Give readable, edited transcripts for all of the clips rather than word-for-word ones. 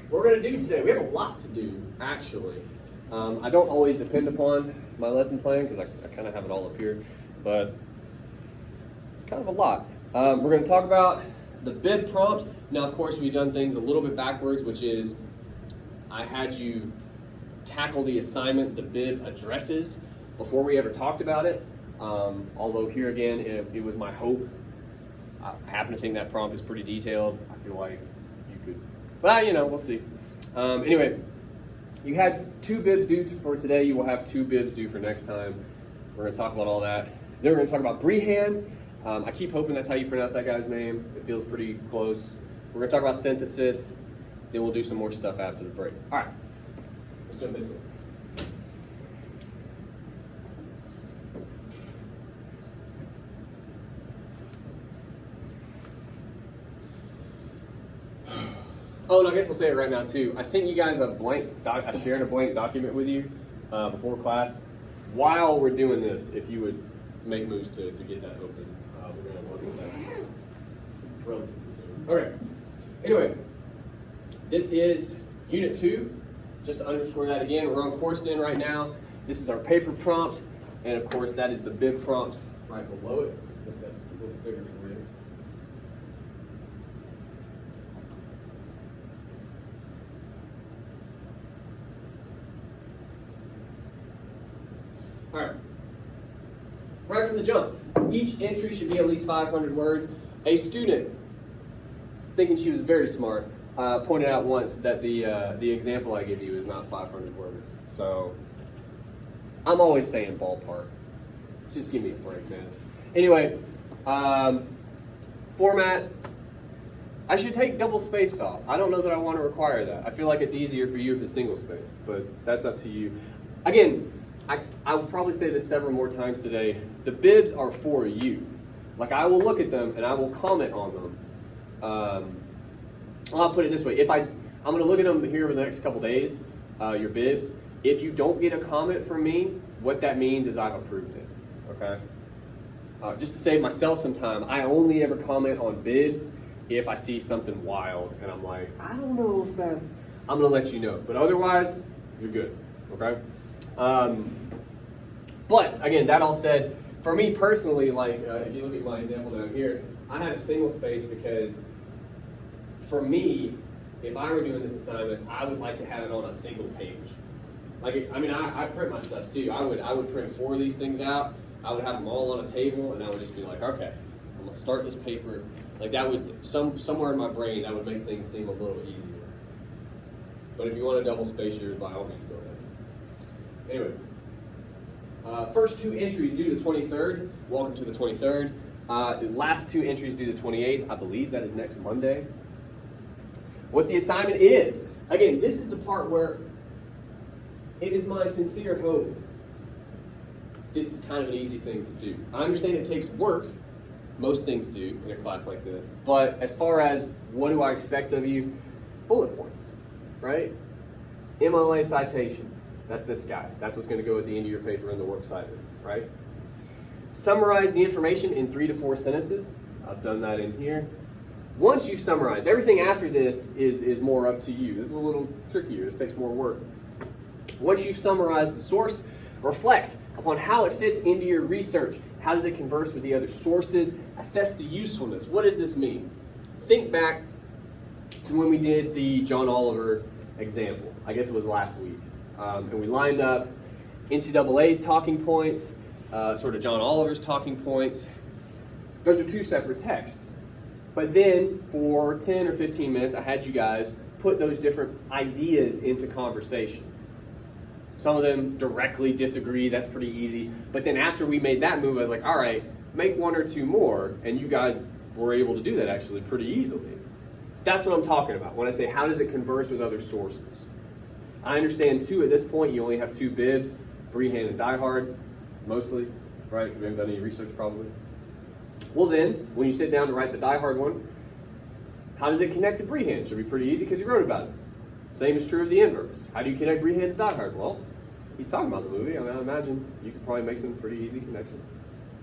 what we're going to do today, we have a lot to do, actually. I don't always depend upon my lesson plan because I kind of have it all up here, but it's kind of a lot. We're going to talk about the Bib prompt. Now, of course, we've done things a little bit backwards, which is I had you tackle the assignment, the Bib addresses, before we ever talked about it. Although here again, it was my hope. I happen to think that prompt is pretty detailed. I feel like you could, but we'll see. Anyway, you had 2 bibs due for today. You will have 2 bibs due for next time. We're going to talk about all that. Then we're going to talk about Breihan. I keep hoping that's how you pronounce that guy's name. It feels pretty close. We're going to talk about synthesis. Then we'll do some more stuff after the break. All right, let's jump into it. Oh, and I guess we'll say it right now too. I sent you guys I shared a blank document with you before class. While we're doing this, if you would make moves to get that open, we're going to work with that relatively soon. Okay. Anyway, this is Unit 2. Just to underscore that again, we're on course 10 right now. This is our paper prompt, and of course that is the Bib prompt right below it. I think that's a little bigger for you. All right, right from the jump, each entry should be at least 500 words. A student, thinking she was very smart, pointed out once that the example I give you is not 500 words. So I'm always saying ballpark. Just give me a break, man. Anyway, format. I should take double spaced off. I don't know that I want to require that. I feel like it's easier for you if it's single spaced, but that's up to you. Again, I will probably say this several more times today. The bibs are for you. Like, I will look at them and I will comment on them. I'll put it this way. I'm going to look at them here over the next couple days, your bibs. If you don't get a comment from me, what that means is I've approved it, okay? Just to save myself some time, I only ever comment on bibs if I see something wild and I'm like, I don't know if that's, I'm going to let you know. But otherwise, you're good, okay? But again, that all said, for me personally, like if you look at my example down here, I have a single space because for me, if I were doing this assignment, I would like to have it on a single page. Like, I mean, I print my stuff too. I would print 4 of these things out. I would have them all on a table, and I would just be like, okay, I'm gonna start this paper. Like that would somewhere in my brain that would make things seem a little easier. But if you want to double space yours, by all means, go ahead. Anyway, first 2 entries due the 23rd. Welcome to the 23rd. The last 2 entries due the 28th. I believe that is next Monday. What the assignment is, again, this is the part where it is my sincere hope this is kind of an easy thing to do. I understand it takes work. Most things do in a class like this. But as far as what do I expect of you, bullet points, right? MLA citation. That's this guy. That's what's going to go at the end of your paper in the works cited, right? Summarize the information in 3 to 4 sentences. I've done that in here. Once you've summarized, everything after this is more up to you. This is a little trickier. This takes more work. Once you've summarized the source, reflect upon how it fits into your research. How does it converse with the other sources? Assess the usefulness. What does this mean? Think back to when we did the John Oliver example. I guess it was last week. And we lined up NCAA's talking points, sort of John Oliver's talking points. Those are 2 separate texts. But then for 10 or 15 minutes, I had you guys put those different ideas into conversation. Some of them directly disagree, that's pretty easy. But then after we made that move, I was like, all right, make 1 or 2 more. And you guys were able to do that actually pretty easily. That's what I'm talking about when I say, how does it converse with other sources? I understand too, at this point, you only have 2 bibs, Breihan and Diehard, mostly, right? If you haven't done any research probably. Well then, when you sit down to write the Diehard one, how does it connect to Breihan? Should be pretty easy because you wrote about it. Same is true of the inverse. How do you connect Breihan to Diehard? Well, he's talking about the movie. I mean, I imagine you could probably make some pretty easy connections.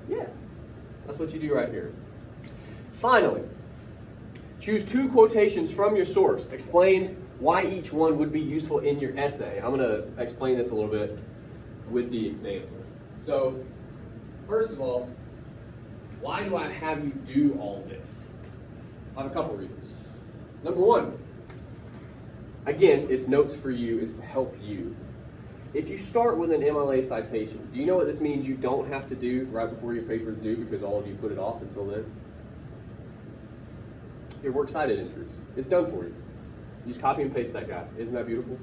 Yeah, that's what you do right here. Finally, Choose 2 quotations from your source. Explain why each one would be useful in your essay. I'm going to explain this a little bit with the example. So, first of all, why do I have you do all this? I have a couple reasons. Number one, again, it's notes for you, it's to help you. If you start with an MLA citation, do you know what this means you don't have to do right before your paper is due because all of you put it off until then? Your works cited entries. It's done for you. You just copy and paste that guy. Isn't that beautiful?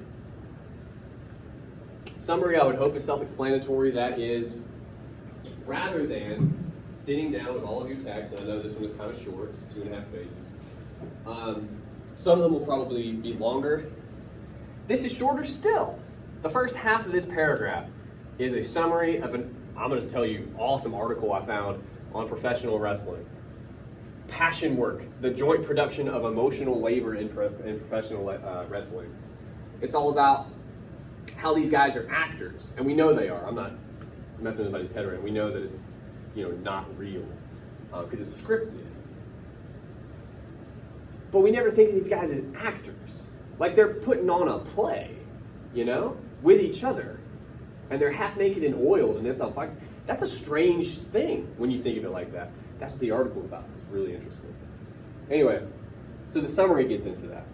Summary, I would hope, is self-explanatory. That is, rather than sitting down with all of your text, and I know this one is kind of short, it's 2.5 pages. Some of them will probably be longer. This is shorter still. The first half of this paragraph is a summary of I'm going to tell you, awesome article I found on professional wrestling. Passion work, the joint production of emotional labor in professional wrestling. It's all about how these guys are actors, and we know they are. I'm not messing with anybody's head around. We know that it's, not real because it's scripted. But we never think of these guys as actors, like they're putting on a play, with each other, and they're half naked and oiled, and it's a fight. That's a strange thing when you think of it like that. That's what the article's about. It's really interesting. Anyway, so the summary gets into that.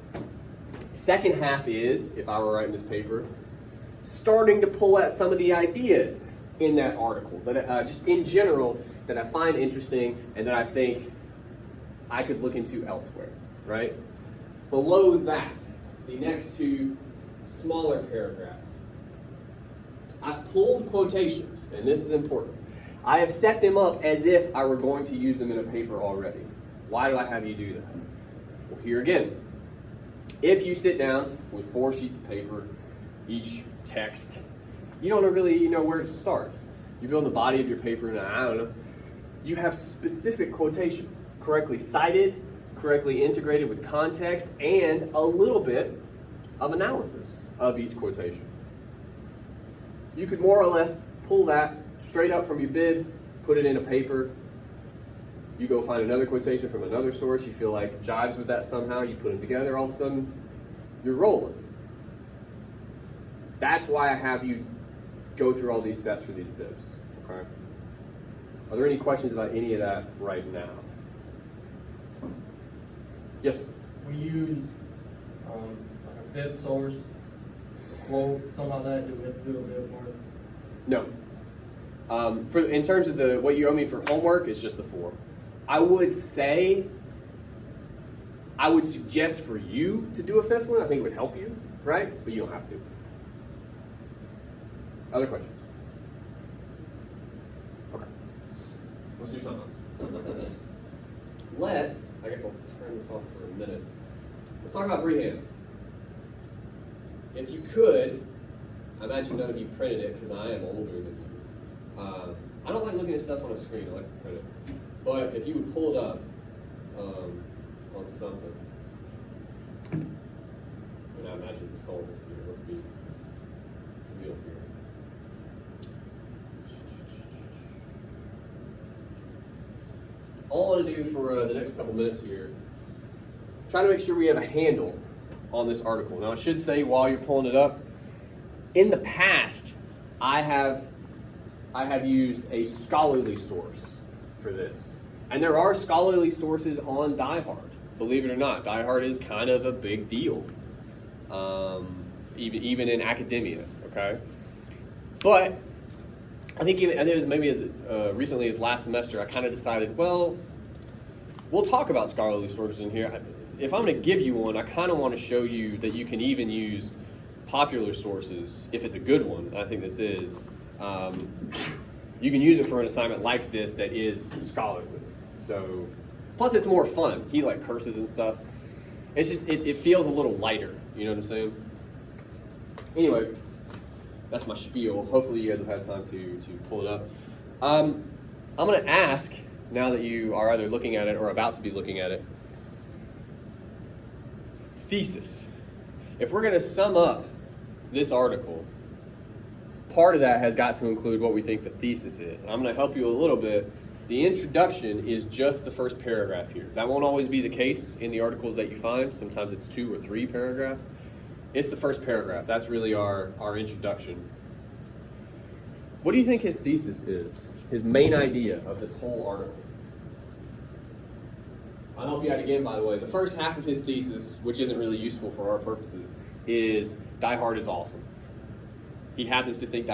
Second half is, if I were writing this paper, starting to pull out some of the ideas in that article, that just in general, that I find interesting and that I think I could look into elsewhere, right? Below that, the next 2 smaller paragraphs, I've pulled quotations, and this is important. I have set them up as if I were going to use them in a paper already. Why do I have you do that? Well, here again, if you sit down with 4 sheets of paper, each text, you don't really know where to start. You build the body of your paper, and I don't know, you have specific quotations, correctly cited, correctly integrated with context, and a little bit of analysis of each quotation. You could more or less pull that straight up from your bib, put it in a paper. You go find another quotation from another source you feel like jives with that somehow, you put them together, all of a sudden you're rolling. That's why I have you go through all these steps for these bibs, okay? Are there any questions about any of that right now? Yes? We use like a 5th source, quote, something like that. Do we have to do a bit more? No. In terms of what you owe me for homework, it's just the 4. I would suggest for you to do a 5th one. I think it would help you, right? But you don't have to. Other questions? Okay. Let's do something else. I guess I'll turn this off for a minute. Let's talk about Breihan. If you could, I imagine none of you printed it because I am older than you. I don't like looking at stuff on a screen. I like to print it. But if you would pull it up on something, and I imagine the phone here. Let's be real here. All I want to do for the next couple minutes here, try to make sure we have a handle on this article. Now, I should say while you're pulling it up, in the past, I have used a scholarly source for this. And there are scholarly sources on Die Hard. Believe it or not, Die Hard is kind of a big deal, even in academia, okay? But I think it was maybe as recently as last semester, I kind of decided, well, we'll talk about scholarly sources in here. If I'm going to give you one, I kind of want to show you that you can even use popular sources if it's a good one. I think this is. You can use it for an assignment like this that is scholarly. So, plus it's more fun. He like curses and stuff. It's just it feels a little lighter. You know what I'm saying? Anyway, that's my spiel. Hopefully you guys have had time to pull it up. I'm going to ask, now that you are either looking at it or about to be looking at it, thesis. If we're going to sum up this article, part of that has got to include what we think the thesis is. I'm going to help you a little bit The introduction is just the first paragraph here. That won't always be the case in the articles that you find. Sometimes it's 2 or 3 paragraphs. It's the first paragraph. That's really our introduction. What do you think his thesis is? His main idea of this whole article? I'll help you out again, by the way. The first half of his thesis, which isn't really useful for our purposes, is Die Hard is awesome. He happens to think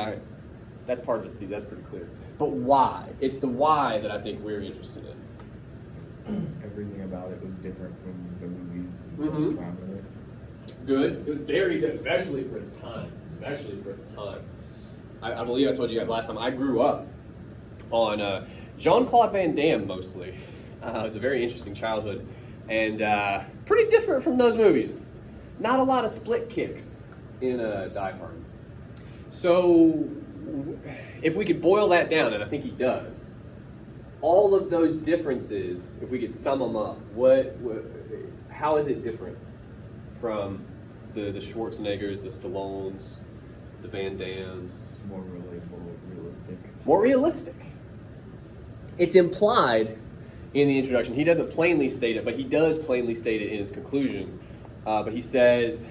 that's part of his thesis. That's pretty clear. But why? It's the why that I think we're interested in. Everything about it was different from the movies Mhm. surrounding it. Good. It was very good, especially for its time. I believe I told you guys last time, I grew up on Jean-Claude Van Damme mostly. It was a very interesting childhood and pretty different from those movies. Not a lot of split kicks in Die Hard. So if we could boil that down, and I think he does, all of those differences, if we could sum them up, how is it different from the Schwarzeneggers, the Stallones, the Van Dammes? It's more relatable, realistic. More realistic. It's implied in the introduction. He doesn't plainly state it, but he does plainly state it in his conclusion. But he says,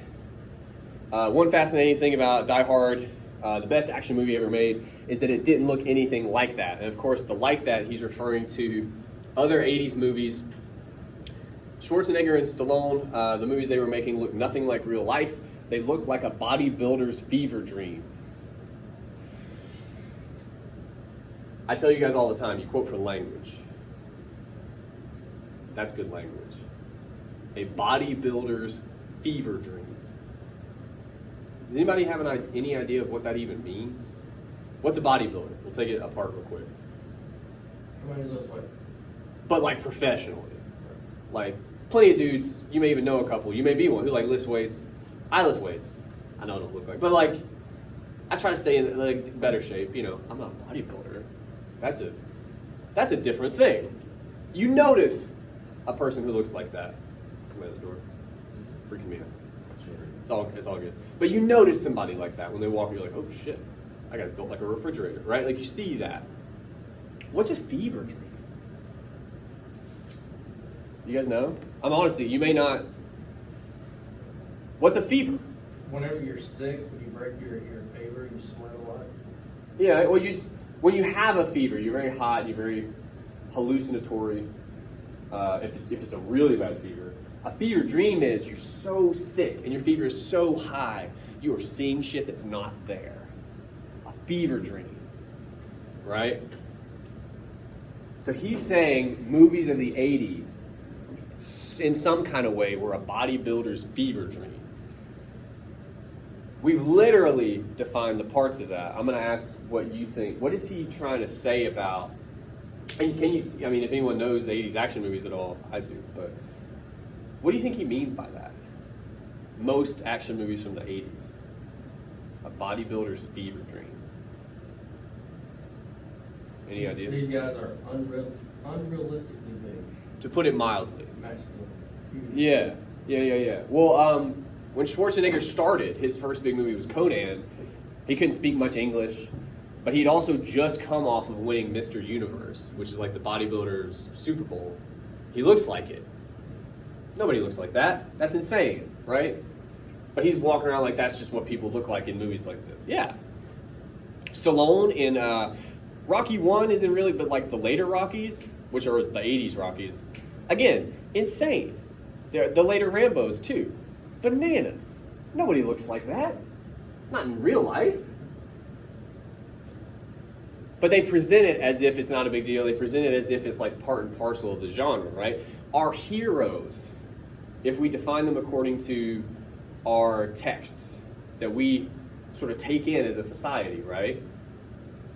one fascinating thing about Die Hard, the best action movie ever made, is that it didn't look anything like that. And of course, the like that, he's referring to other 80s movies. Schwarzenegger and Stallone, the movies they were making looked nothing like real life. They looked like a bodybuilder's fever dream. I tell you guys all the time, you quote for language. That's good language. A bodybuilder's fever dream. Does anybody have any idea of what that even means? What's a bodybuilder? We'll take it apart real quick. Somebody who lifts weights. But like professionally. Like plenty of dudes, you may even know a couple, you may be one who like lifts weights. I lift weights. I know it don't look like, but like I try to stay in like better shape. You know, I'm not a bodybuilder. That's a different thing. You notice a person who looks like that. Somebody at the door. Freaking me out. It's all good. But you notice somebody like that when they walk, you're like, oh shit, that guy's built like a refrigerator, right? Like you see that. What's a fever dream? You guys know? I'm honestly, you may not. What's a fever? Whenever you're sick, when you break your fever, you sweat a lot. Yeah, well, when you have a fever, you're very hot, you're very hallucinatory. If it's a really bad fever. A fever dream is you're so sick and your fever is so high, you are seeing shit that's not there. A fever dream, right? So he's saying movies of the 80s, in some kind of way, were a bodybuilder's fever dream. We've literally defined the parts of that. I'm going to ask what you think. What is he trying to say about, and if anyone knows the 80s action movies at all, I do, but what do you think he means by that? Most action movies from the 80s. A bodybuilder's fever dream. Any ideas? These guys are unrealistically big. To put it mildly. Maximum. Yeah. Well, when Schwarzenegger started, his first big movie was Conan. He couldn't speak much English, but he'd also just come off of winning Mr. Universe, which is like the bodybuilder's Super Bowl. He looks like it. Nobody looks like that. That's insane, right? But he's walking around like that's just what people look like in movies like this. Yeah. Stallone in Rocky 1 isn't really, but like the later Rockies, which are the 80s Rockies, again, insane. The later Rambos too. Bananas. Nobody looks like that. Not in real life. But they present it as if it's not a big deal. They present it as if it's like part and parcel of the genre, right? Our heroes, if we define them according to our texts that we sort of take in as a society, right?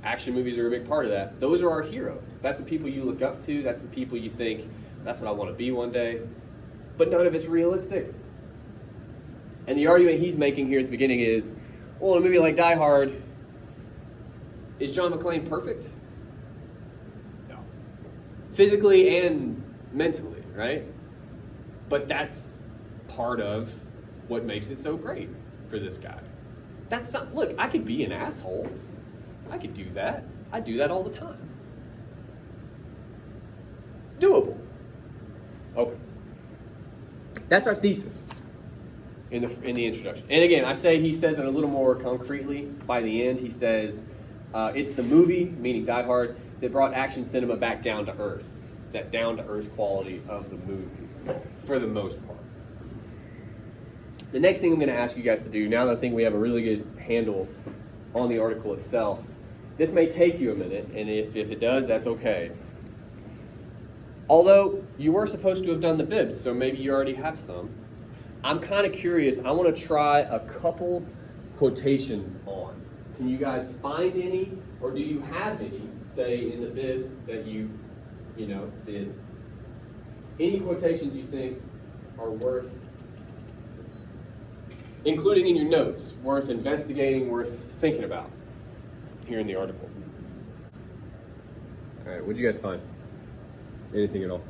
Action movies are a big part of that. Those are our heroes. That's the people you look up to. That's the people you think, that's what I want to be one day. But none of it's realistic. And the argument he's making here at the beginning is, well, in a movie like Die Hard, is John McClane perfect? No. Physically and mentally, right? But that's part of what makes it so great for this guy. Look, I could be an asshole. I could do that. I do that all the time. doable. Okay. That's our thesis in the introduction. And again, he says it a little more concretely by the end. He says, it's the movie, meaning Die Hard, that brought action cinema back down to earth. It's that down to earth quality of the movie, for the most part. The next thing I'm going to ask you guys to do, now that I think we have a really good handle on the article itself, this may take you a minute, and if it does, that's okay. Although you were supposed to have done the bibs, so maybe you already have some. I'm kind of curious. I want to try a couple quotations on. Can you guys find any, or do you have any, say, in the bibs that you did? Any quotations you think are worth, including in your notes, worth investigating, worth thinking about here in the article? All right, what'd you guys find? Anything at all?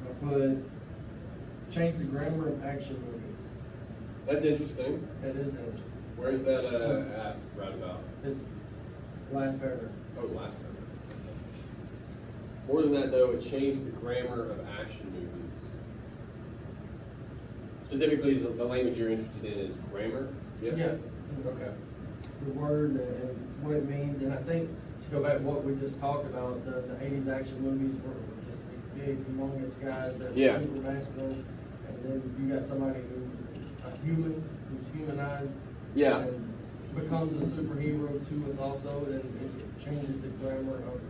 I put change the grammar of action movies. That's interesting. That is interesting. Where's that at right about? It's last paragraph. Oh, the last paragraph. More than that, though, it changed the grammar of action movies. Specifically, the language you're interested in is grammar? Yes. Okay. The word and what it means, and I think to go back to what we just talked about, the 80s action movies were just these big, humongous guys that Yeah. were super masculine, and then you got somebody a human, who's humanized, Yeah. and becomes a superhero to us also, and it changes the grammar of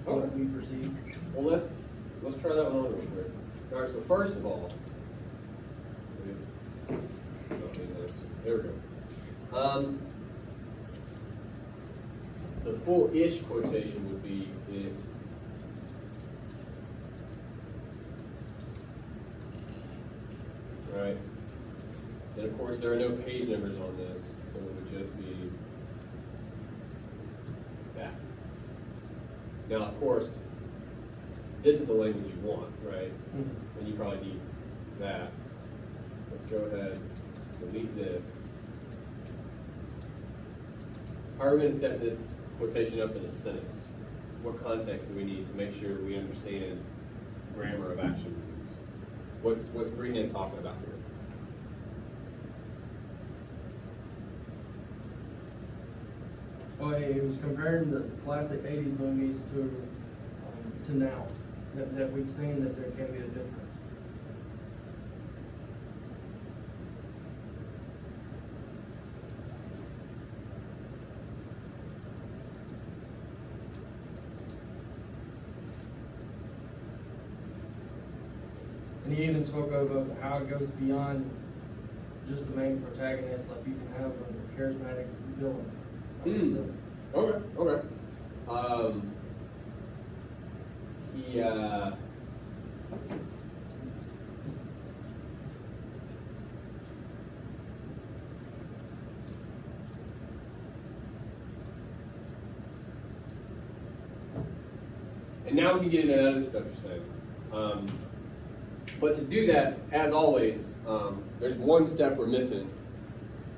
what Okay. we perceive. Well, let's try that one on real quick. All right, so first of all, there we go. The full-ish quotation would be is. Right. And of course, there are no page numbers on this, so it would just be that. Now, of course, this is the language you want, right? Mhm. And you probably need that. Let's go ahead, delete this. How are we going to set this quotation up in a sentence? What context do we need to make sure we understand grammar of action movies? What's Breihan talking about here? Oh, he was comparing the classic 80s movies to now, that we've seen that there can be a difference. And he even spoke of how it goes beyond just the main protagonist, like you can have a charismatic villain. So, Okay. And now we can get into that other stuff you're saying. But to do that, as always, there's one step we're missing.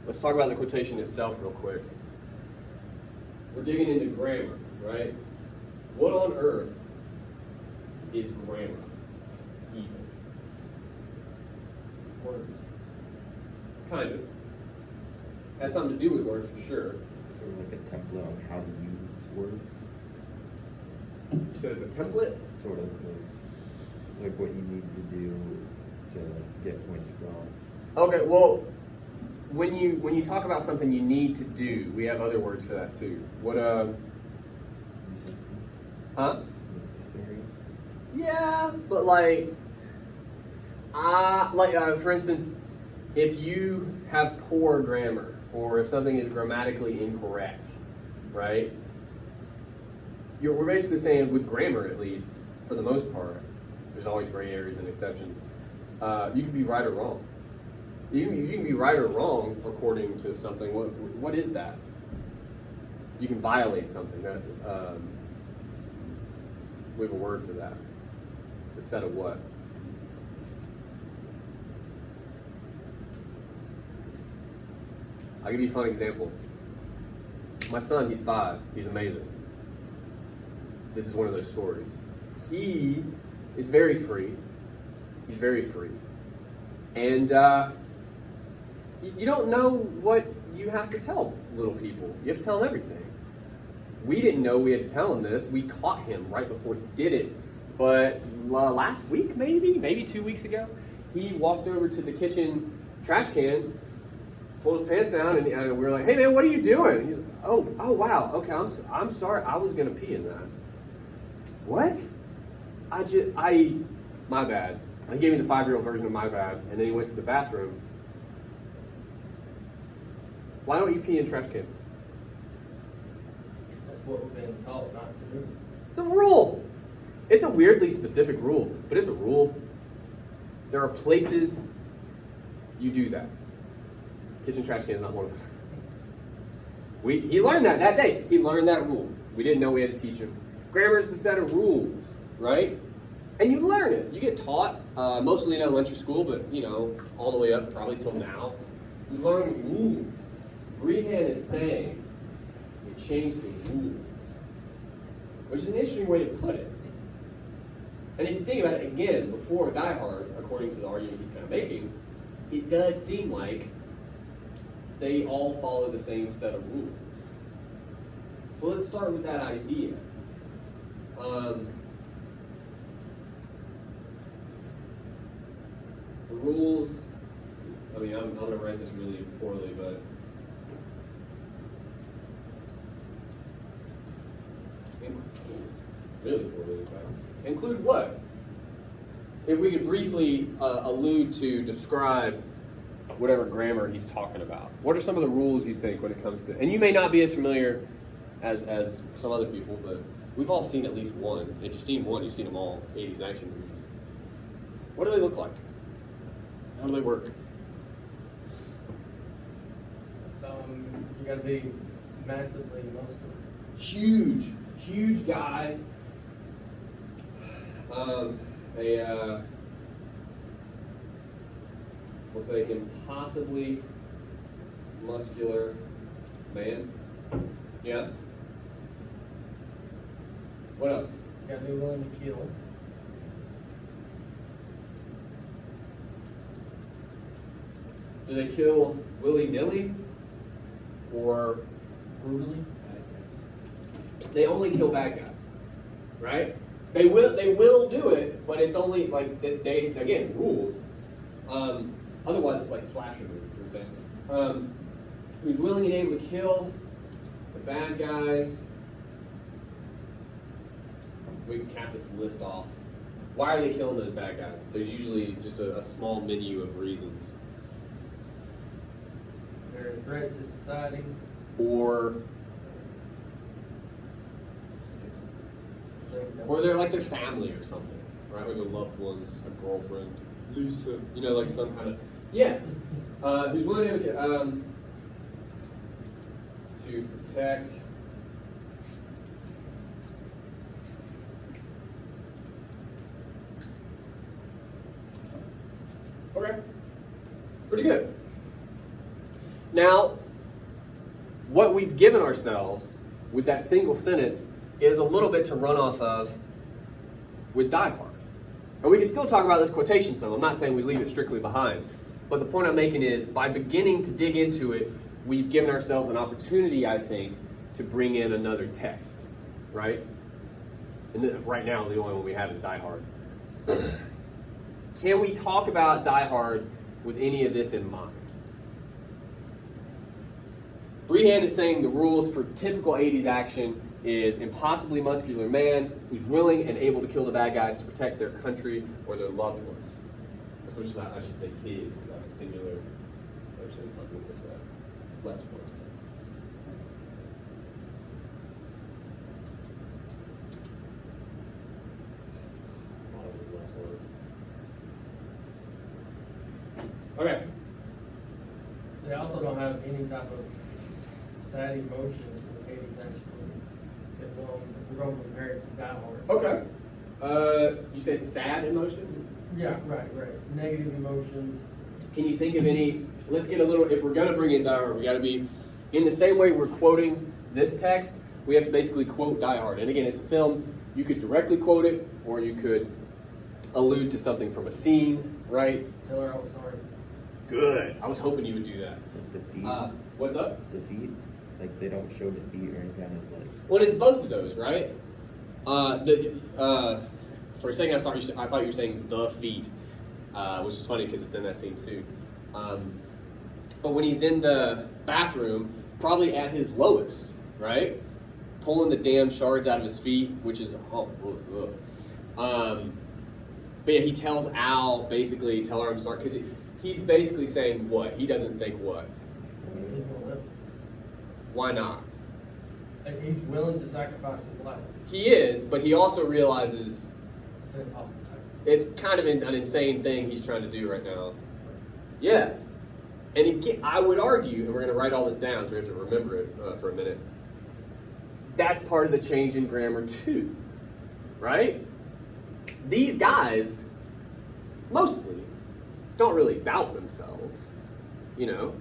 Let's talk about the quotation itself real quick. We're digging into grammar, right? What on earth is grammar even? words. Kind of. Has something to do with words for sure. Sort of like a template on how to use words. You said it's a template? Sort of like what you need to do to get points across. Okay, well, when you talk about something you need to do, we have other words for that too. What Necessary. Huh? Necessary. Yeah, but for instance, if you have poor grammar or if something is grammatically incorrect, right? We're basically saying with grammar, at least for the most part, there's always gray areas and exceptions. You can be right or wrong. You can be right or wrong according to something. What is that? You can violate something. That we have a word for that. It's a set of what? I'll give you a fun example. My son, he's 5. He's amazing. this is one of those stories. He is very free. He's very free. And you don't know what you have to tell little people. You have to tell them everything. We didn't know we had to tell him this. We caught him right before he did it. But last week, maybe 2 weeks ago, he walked over to the kitchen trash can, pulled his pants down, and we were like, "Hey man, what are you doing?" He's like, "Oh wow, okay, I'm sorry, I was gonna pee in that." What? My bad. He gave me the 5-year-old version of my bad, and then he went to the bathroom. Why don't you pee in trash cans? That's what we've been taught not to do. It's a rule. It's a weirdly specific rule, but it's a rule. There are places you do that. Kitchen trash can is not one of them. He learned that day. He learned that rule. We didn't know we had to teach him. Grammar is a set of rules, right? And you learn it. You get taught, mostly in elementary school, but all the way up probably till now. You learn rules. Breihan is saying we changed the rules, which is an interesting way to put it. And if you think about it again, before Die Hard, according to the argument he's kind of making, it does seem like they all follow the same set of rules. So let's start with that idea. The rules, I'm going to write this really poorly, but really poorly, in fact. Include what? If we could briefly allude to, describe whatever grammar he's talking about. What are some of the rules you think when it comes to, and you may not be as familiar as some other people, but we've all seen at least one. If you've seen one, you've seen them all, 80s action movies. What do they look like? How do they work? You gotta be massively muscular. Huge guy. We'll say impossibly muscular man. Yeah. What else? You gotta be willing to kill. Do they kill willy-nilly or Brutally. they only kill bad guys? Right? They will do it, but it's only like they again rules. Otherwise, it's like slasher movie, for example. Who's willing and able to kill the bad guys? We can cap this list off. Why are they killing those bad guys? There's usually just a small menu of reasons. They're a threat to society. Or they're like their family or something, right? Or their loved ones, a girlfriend, Lisa, like some kind of, who's willing to protect okay, pretty good. Now, what we've given ourselves with that single sentence is a little bit to run off of with Die Hard. And we can still talk about this quotation some. I'm not saying we leave it strictly behind. But the point I'm making is, by beginning to dig into it, we've given ourselves an opportunity, I think, to bring in another text, right? And then, right now, the only one we have is Die Hard. Can we talk about Die Hard with any of this in mind? Breihan is saying the rules for typical 80s action is impossibly muscular man who's willing and able to kill the bad guys to protect their country or their loved ones. Which is, I should say his, because I have a singular, actually, I'll do it this way, less words. A lot of it is less words. Okay. They also don't have any type of sad emotions with 80s action movies. If we're going to compare it to Die Hard. Okay. You said sad emotions? Yeah, right. Negative emotions. Can you think of any, let's get a little, if we're going to bring in Die Hard, we got to be, in the same way we're quoting this text, we have to basically quote Die Hard. And again, it's a film You could directly quote it, or you could allude to something from a scene, right? Tell her I was sorry. Good. I was hoping you would do that. Defeat. What's up? Defeat. Like they don't show defeat or any kind of like. Well, it's both of those, right? For a second, I thought you were saying the feet, which is funny because it's in that scene too. But when he's in the bathroom, probably at his lowest, right? Pulling the damn shards out of his feet, which is but yeah, he tells Al basically, tell her I'm sorry, because he's basically saying what? He doesn't think what? He's gonna live. Why not? Like, he's willing to sacrifice his life. He is, but he also realizes It's an impossible task. it's kind of an insane thing he's trying to do right now. Yeah. And I would argue, and we're going to write all this down so we have to remember it for a minute, that's part of the change in grammar too, right? These guys, mostly, don't really doubt themselves, you know?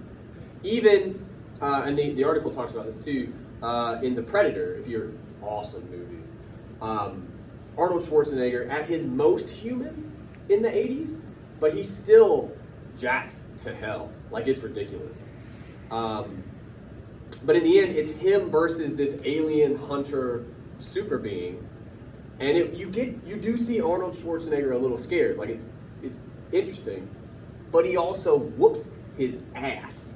Even, and the article talks about this too, in The Predator, if you're awesome movie, Arnold Schwarzenegger at his most human in the 80s, but he's still jacked to hell. Like, it's ridiculous. But in the end, it's him versus this alien hunter super being. And you do see Arnold Schwarzenegger a little scared. Like, it's interesting. But he also whoops his ass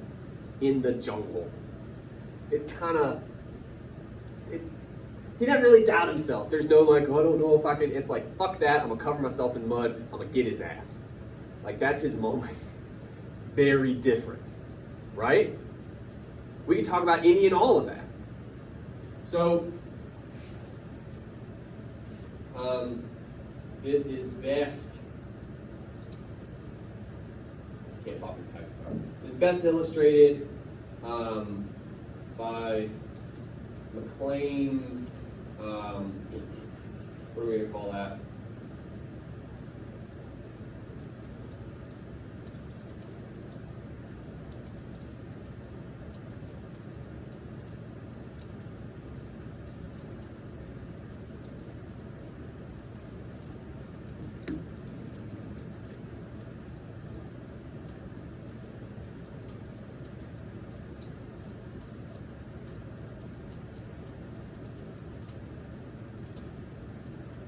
in the jungle. It's kind of... He doesn't really doubt himself. There's no like, oh, I don't know if I can. It's like, fuck that. I'm going to cover myself in mud. I'm going to get his ass. Like, that's his moment. Very different. Right? We can talk about any and all of that. So, this is best... Can't talk in text. This is best illustrated by McLean's... what are we going to call that?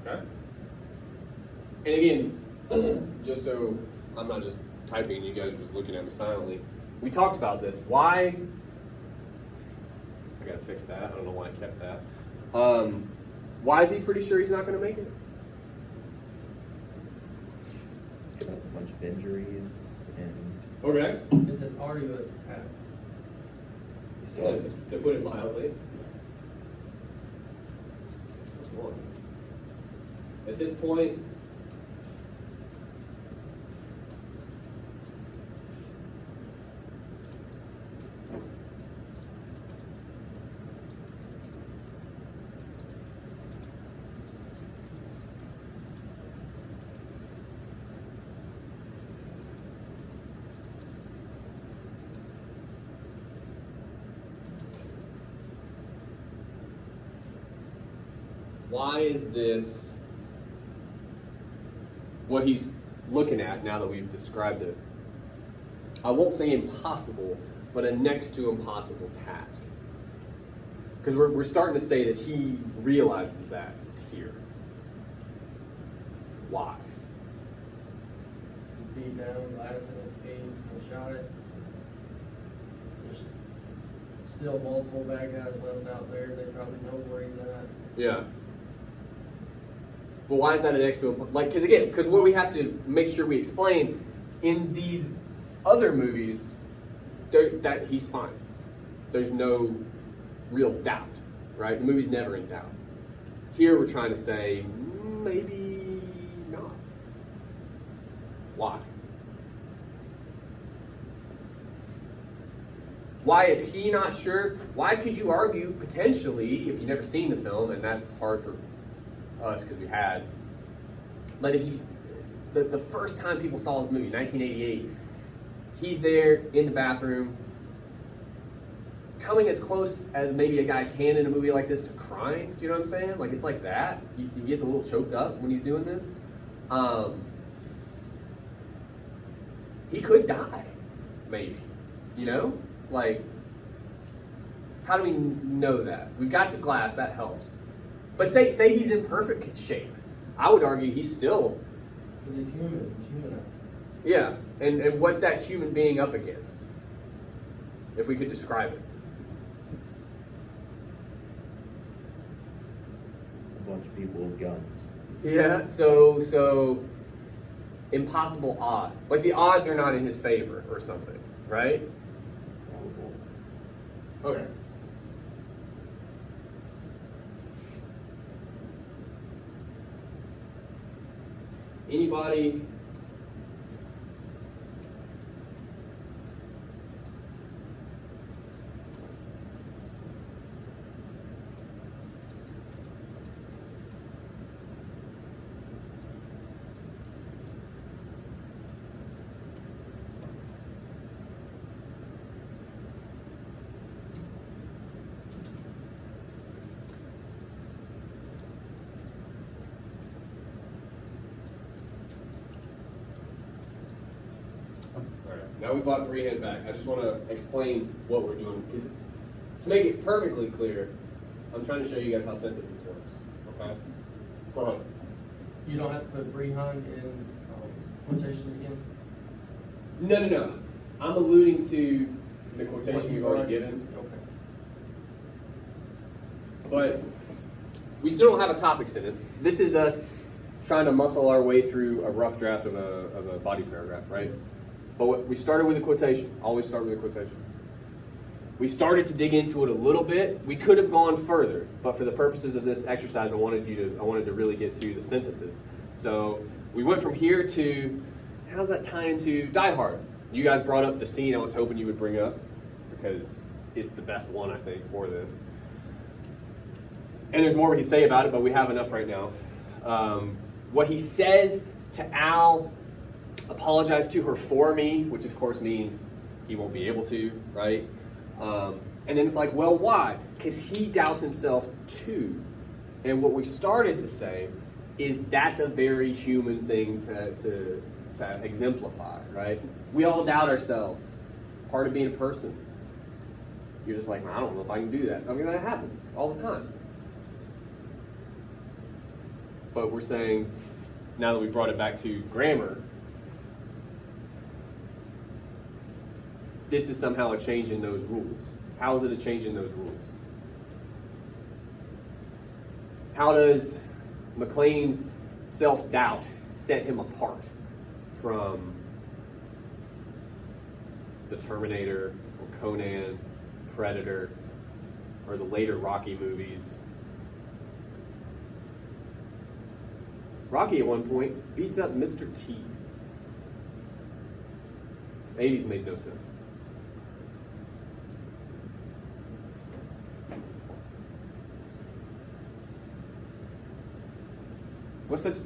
Okay. And again, just so I'm not just typing, you guys are just looking at me silently. We talked about this. Why? I gotta fix that. I don't know why I kept that. Why is he pretty sure he's not going to make it? He's got a bunch of injuries and. Okay. It's an arduous task. He still has To put it mildly. At this point, why is this what he's looking at now that we've described it? I won't say impossible, but a next to impossible task. Because we're starting to say that he realizes that here. Why? He's beat down, glass in his feet, he's gonna shot it. There's still multiple bad guys left out there. They probably know where he's at. Yeah. But why is that an extra? Like, because what we have to make sure we explain in these other movies, that he's fine. There's no real doubt, right? The movie's never in doubt. Here we're trying to say maybe not. Why? Why is he not sure? Why could you argue potentially if you've never seen the film, and that's hard for us because we had. But if you, the first time people saw this movie, 1988, he's there in the bathroom. coming as close as maybe a guy can in a movie like this to crying. Do you know what I'm saying? Like, it's like that. He gets a little choked up when he's doing this. He could die, maybe. You know? Like, how do we know that? We've got the glass, that helps. But say he's in perfect shape. I would argue he's still... Because he's human. He's humanized. Yeah. And what's that human being up against? If we could describe it. A bunch of people with guns. Yeah, so impossible odds. Like the odds are not in his favor or something, right? Okay. Anybody? Now we brought Breihan back. I just want to explain what we're doing, because to make it perfectly clear, I'm trying to show you guys how synthesis works. Okay? Go ahead. You don't have to put Breihan in quotation again? No. I'm alluding to the quotation What you've you've already already- given, Okay. but we still don't have a topic sentence. This is us trying to muscle our way through a rough draft of a body paragraph, right? But we started with a quotation. Always start with a quotation. We started to dig into it a little bit. We could have gone further, but for the purposes of this exercise, I wanted to really get to the synthesis. So we went from here to, how's that tie into Die Hard? You guys brought up the scene I was hoping you would bring up, because it's the best one, I think, for this. And there's more we could say about it, but we have enough right now. What he says to Al, apologize to her for me, which of course means he won't be able to, right? And then it's like, well, why? Because he doubts himself too. And what we started to say is that's a very human thing to exemplify, right? We all doubt ourselves. Part of being a person. You're just like, I don't know if I can do that. I mean, that happens all the time. But we're saying, now that we brought it back to grammar, this is somehow a change in those rules. How is it a change in those rules? How does McLean's self-doubt set him apart from the Terminator or Conan, Predator, or the later Rocky movies? Rocky at one point beats up Mr. T. The 80s made no sense.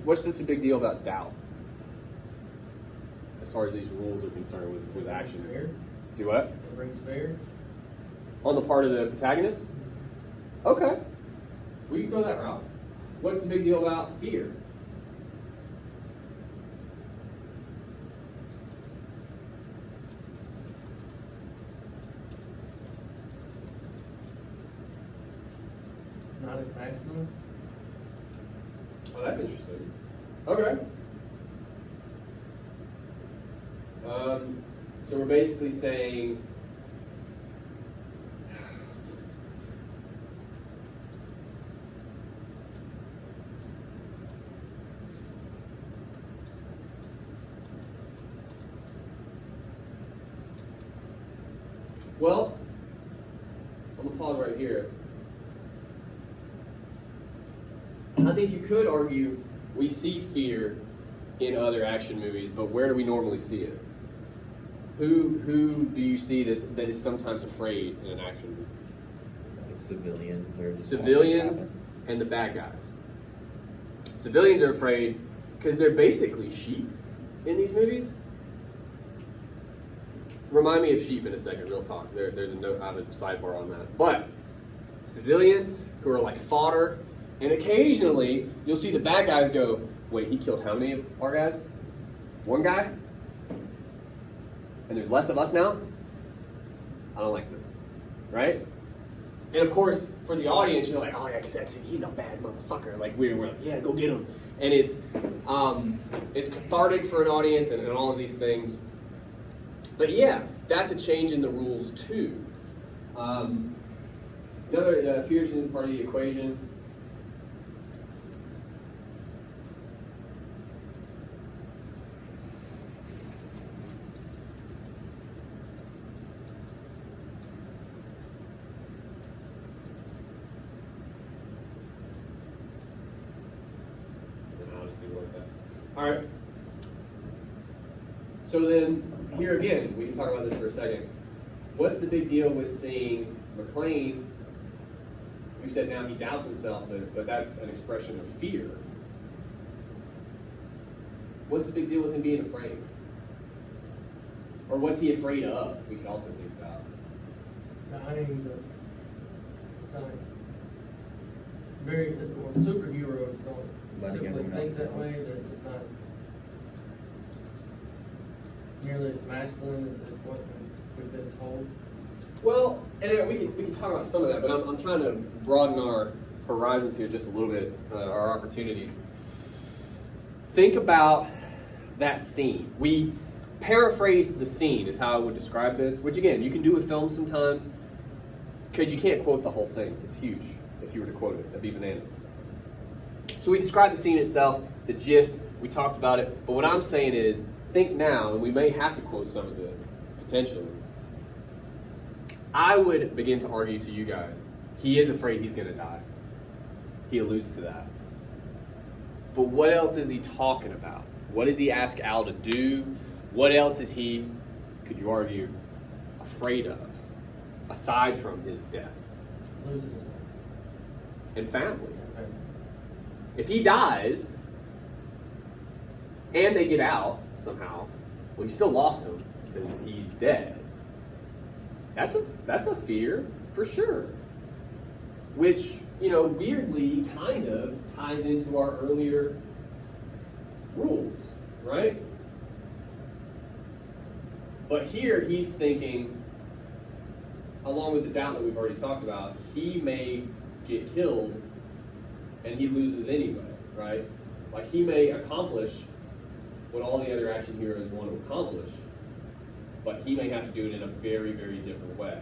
What's such a big deal about doubt? As far as these rules are concerned with action. Fear? Do what? It brings fear. On the part of the protagonist? Okay. We can go that route. What's the big deal about fear? It's not as masculine. Oh, that's interesting. Okay. So we're basically saying well, I'm gonna pause right here. I think you could argue we see fear in other action movies, but where do we normally see it? Who do you see that is sometimes afraid in an action movie? Like civilians or just Civilians and the bad guys. Civilians are afraid because they're basically sheep in these movies. remind me of sheep in a second, real talk. There's a note, I have a sidebar on that. But civilians who are like fodder, and occasionally you'll see the bad guys go, wait, he killed how many of our guys? One guy? And there's less of us now? I don't like this, right? And of course, for the audience, you're like, oh yeah, because he's a bad motherfucker. Like we're like, yeah, go get him. And it's cathartic for an audience and all of these things. But yeah, that's a change in the rules too. Another fear isn't part of the equation. All right. So then, here again, we can talk about this for a second. What's the big deal with seeing McLean? We said now he doubts himself, but that's an expression of fear. What's the big deal with him being afraid? Or what's he afraid of? We could also think about. Dying, it's not very, well, superheroes don't Letting typically everyone else think that down. way, that it's not nearly as masculine as what we've been told. Well, and we can talk about some of that, but I'm trying to broaden our horizons here just a little bit, our opportunities. Think about that scene. We paraphrased the scene is how I would describe this, which again, you can do with films sometimes, because you can't quote the whole thing. It's huge if you were to quote it. That'd be bananas. So we described the scene itself, the gist, we talked about it, but what I'm saying is, think now, and we may have to quote some of it, potentially. I would begin to argue to you guys, he is afraid he's going to die. He alludes to that. But what else is he talking about? What does he ask Al to do? What else is he, could you argue, afraid of, aside from his death? Losing his wife. And family. Okay. If he dies, and they get out somehow, well, he still lost him because he's dead. That's a fear for sure. Which, weirdly kind of ties into our earlier rules, right? But here he's thinking, along with the doubt that we've already talked about, he may get killed and he loses anyway, right? Like he may accomplish what all the other action heroes want to accomplish, but he may have to do it in a very, very different way.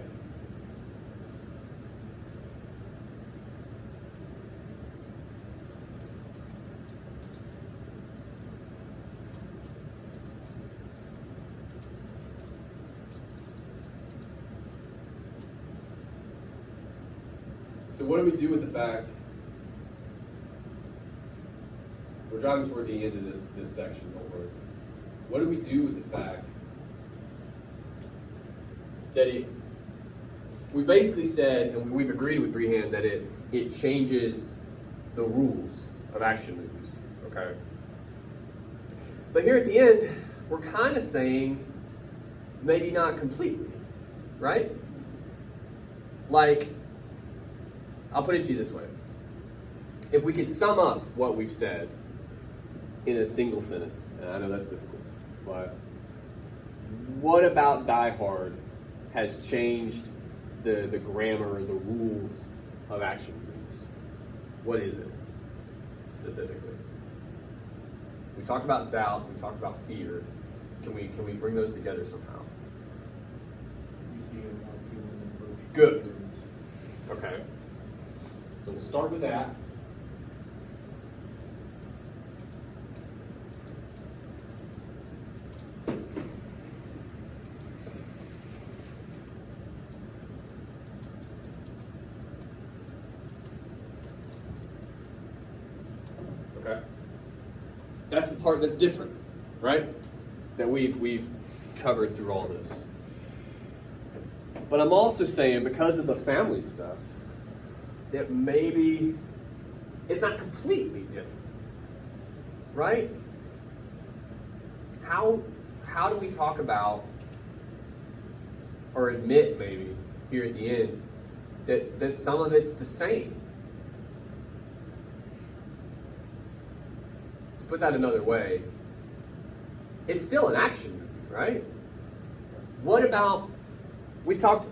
So what do we do with the fact? We're driving toward the end of this section, don't worry. What do we do with the fact that we basically said, and we've agreed with Breihan, that it changes the rules of action movies, okay? But here at the end, we're kind of saying maybe not completely, right? Like, I'll put it to you this way. If we could sum up what we've said in a single sentence, and I know that's difficult, but what about Die Hard has changed the grammar, the rules of action movies? What is it, specifically? We talked about doubt, we talked about fear. Can we bring those together somehow? Good. Okay. So we'll start with that. Okay. That's the part that's different, right? That we've covered through all this. But I'm also saying, because of the family stuff, that maybe it's not completely different, right? How do we talk about or admit maybe here at the end that some of it's the same. To put that another way, it's still an action movie, right? What about, we've talked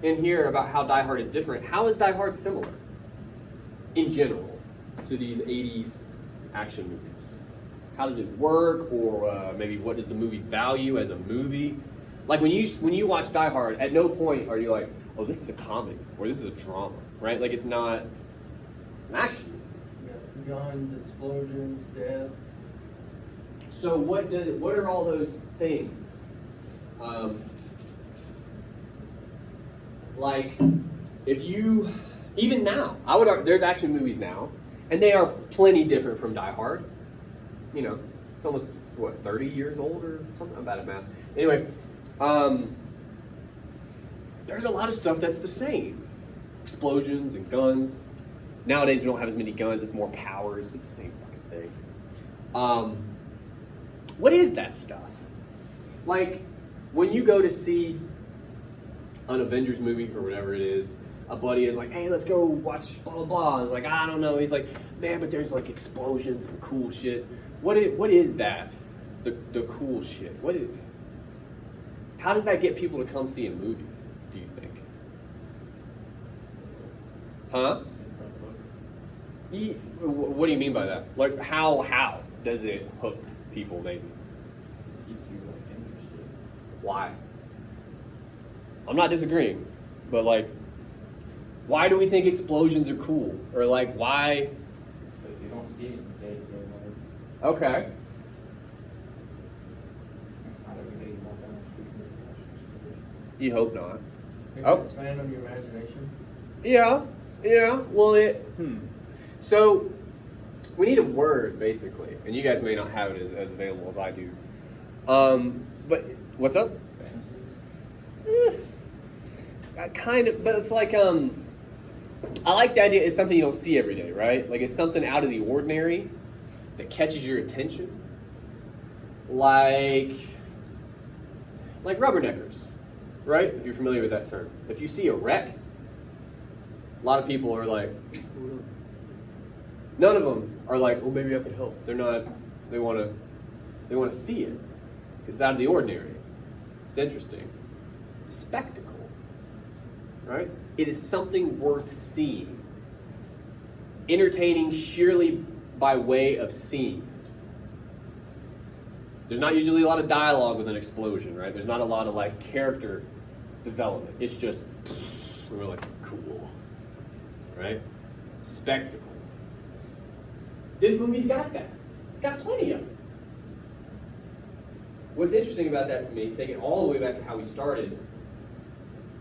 in here about how Die Hard is different. How is Die Hard similar in general to these 80s action movies? How does it work, or maybe what does the movie value as a movie? Like when you watch Die Hard, at no point are you like, oh, this is a comedy or this is a drama, right? Like it's not, it's an action movie. Yeah, guns, explosions, death. So what are all those things? Like, if you, even now, I would argue, there's action movies now, and they are plenty different from Die Hard. You know, it's almost, 30 years old or something? I'm bad at math. Anyway, there's a lot of stuff that's the same. Explosions and guns. Nowadays, we don't have as many guns, it's more powers, it's the same fucking thing. What is that stuff? Like, when you go to see an Avengers movie or whatever it is, a buddy is like, hey, let's go watch blah, blah, blah. It's like, I don't know. He's like, man, but there's like explosions and cool shit. What is that? The cool shit. How does that get people to come see a movie, do you think? Huh? What do you mean by that? Like, how does it hook people, maybe? Keeps you interested. Why? I'm not disagreeing, but like, why do we think explosions are cool? Or like, why? But you don't see it in day-to-day life. Okay. It's not every day you walk down the street and watch an explosion. You hope not. Maybe Oh. expand on your imagination. Yeah. Well, so we need a word basically, and you guys may not have it as available as I do. But what's up? Fantasies? Kind of, but it's like I like the idea. It's something you don't see every day, right? Like it's something out of the ordinary that catches your attention, like rubberneckers, right? If you're familiar with that term. If you see a wreck, a lot of people are like, none of them are like, well, maybe I could help. They're not. They want to see it. It's out of the ordinary. It's interesting. It's a spectacle. Right? It is something worth seeing. Entertaining sheerly by way of seeing it. There's not usually a lot of dialogue with an explosion, right? There's not a lot of like character development. It's just, we're like, cool. Right? Spectacle. This movie's got that. It's got plenty of it. What's interesting about that to me, taking it all the way back to how we started,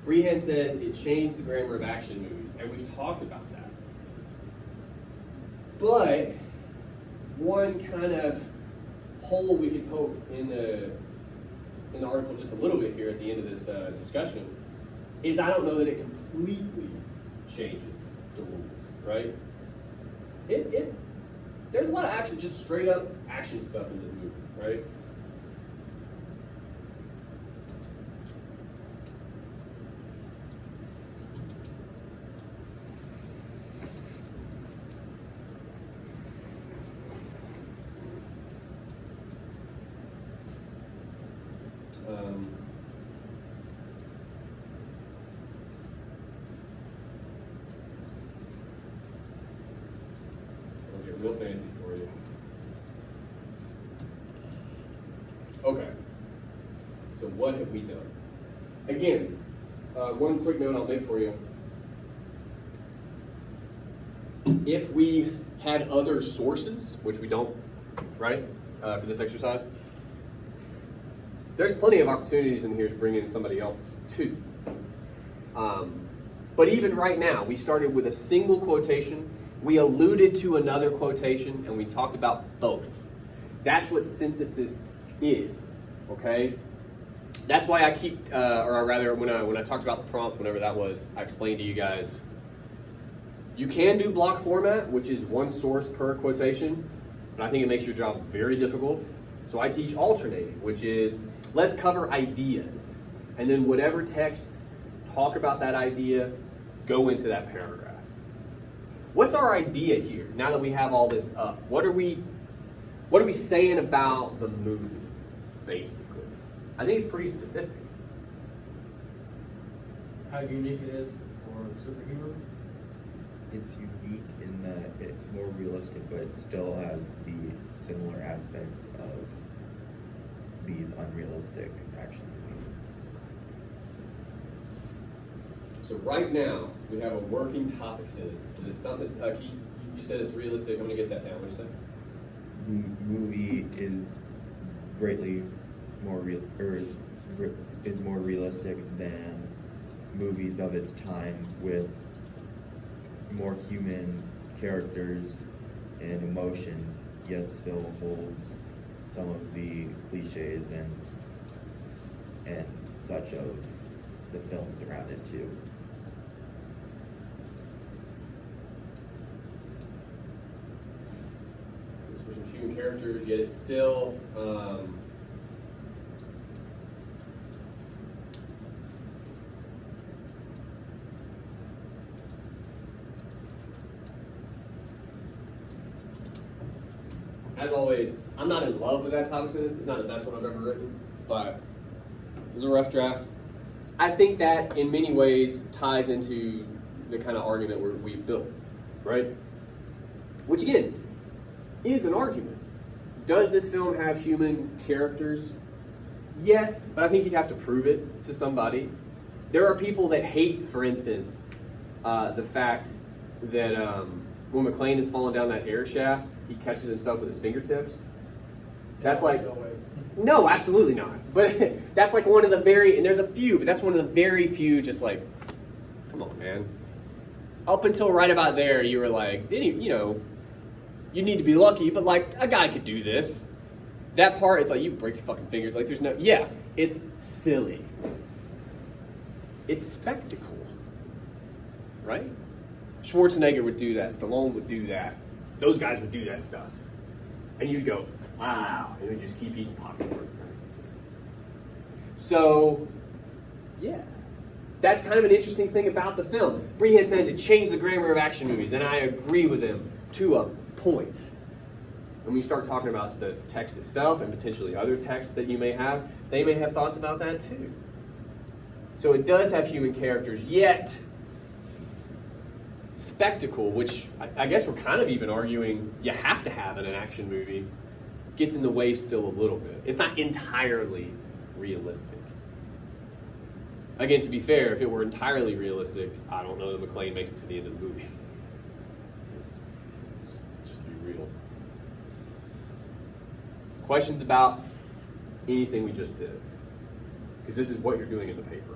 Breihan says it changed the grammar of action movies, and we've talked about that. But one kind of hole we could poke in the article just a little bit here at the end of this discussion is I don't know that it completely changes the rules, right? There's a lot of action, just straight up action stuff in this movie, right? I'll get real fancy for you. Okay. So what have we done? Again, one quick note I'll make for you. If we had other sources, which we don't, right, for this exercise, there's plenty of opportunities in here to bring in somebody else too. But even right now, we started with a single quotation, we alluded to another quotation, and we talked about both. That's what synthesis is, okay? That's why I keep, or rather, when I talked about the prompt, whenever that was, I explained to you guys, you can do block format, which is one source per quotation, but I think it makes your job very difficult. So I teach alternating, which is, let's cover ideas. And then whatever texts talk about that idea, go into that paragraph. What's our idea here, now that we have all this up? What are we saying about the movie, basically? I think it's pretty specific. How unique it is for superheroes. It's unique in that it's more realistic, but it still has the similar aspects of these unrealistic action movies. So right now, we have a working topic sentence. It is something, you said it's realistic. I'm going to get that down. What did you say? The movie is greatly more is more realistic than movies of its time, with more human characters and emotions, yet still holds some of the cliches and such of the films around it too. For some human characters, yet it's still as always, I'm not in love with that topic sentence. It's not the best one I've ever written, but it was a rough draft. I think that in many ways ties into the kind of argument we've built, right? Which again, is an argument. Does this film have human characters? Yes, but I think you'd have to prove it to somebody. There are people that hate, for instance, the fact that when McClane is falling down that air shaft, he catches himself with his fingertips. That's like, No way. no, absolutely not. But that's like one of the very, and there's a few, but that's one of the very few, just like, come on, man. Up until right about there, you were like, you know, you need to be lucky, but like, a guy could do this. That part, it's like, you break your fucking fingers. Like, there's no, yeah, it's silly. It's spectacle, right? Schwarzenegger would do that. Stallone would do that. Those guys would do that stuff. And you'd go, wow, and you'd just keep eating popcorn. So, yeah. That's kind of an interesting thing about the film. Breihan says it changed the grammar of action movies, and I agree with him to a point. When we start talking about the text itself and potentially other texts that you may have, they may have thoughts about that too. So it does have human characters, yet spectacle, which I guess we're kind of even arguing you have to have in an action movie, gets in the way still a little bit. It's not entirely realistic. Again, to be fair, if it were entirely realistic, I don't know that McClane makes it to the end of the movie. Just to be real. Questions about anything we just did? Because this is what you're doing in the paper.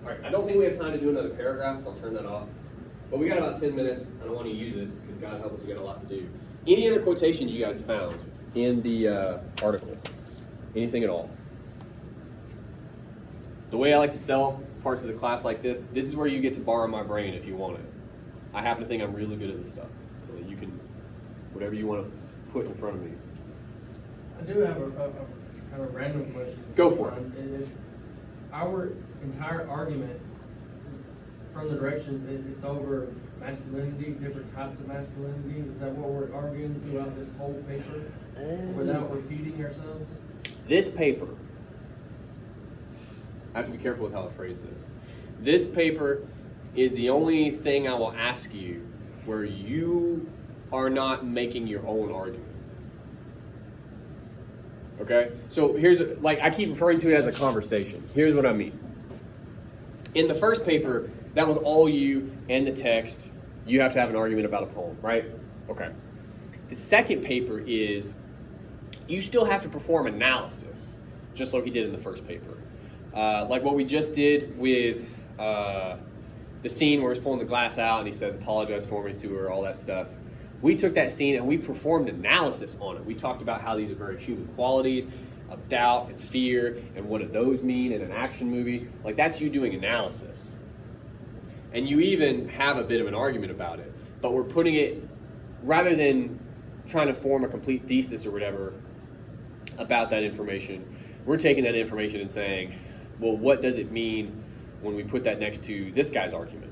All right, I don't think we have time to do another paragraph, so I'll turn that off. But we got about 10 minutes. I don't want to use it because God help us, we got a lot to do. Any other quotations you guys found in the article? Anything at all? The way I like to sell parts of the class like this is where you get to borrow my brain if you want it. I happen to think I'm really good at this stuff, so that you can, whatever you want to put in front of me. I do have a kind of random question. Go for it. If our entire argument from the direction is over masculinity, different types of masculinity, is that what we're arguing throughout this whole paper without repeating ourselves? This paper, I have to be careful with how I phrase this. This paper is the only thing I will ask you where you are not making your own argument. Okay? So here's, like, I keep referring to it as a conversation. Here's what I mean. In the first paper, that was all you and the text. You have to have an argument about a poem, right? Okay. The second paper is you still have to perform analysis, just like you did in the first paper. Like what we just did with the scene where he's pulling the glass out and he says, apologize for me to her, all that stuff. We took that scene and we performed analysis on it. We talked about how these are very human qualities of doubt and fear and what do those mean in an action movie. Like, that's you doing analysis. and you even have a bit of an argument about it, but we're putting it, rather than trying to form a complete thesis or whatever about that information, we're taking that information and saying, well, what does it mean when we put that next to this guy's argument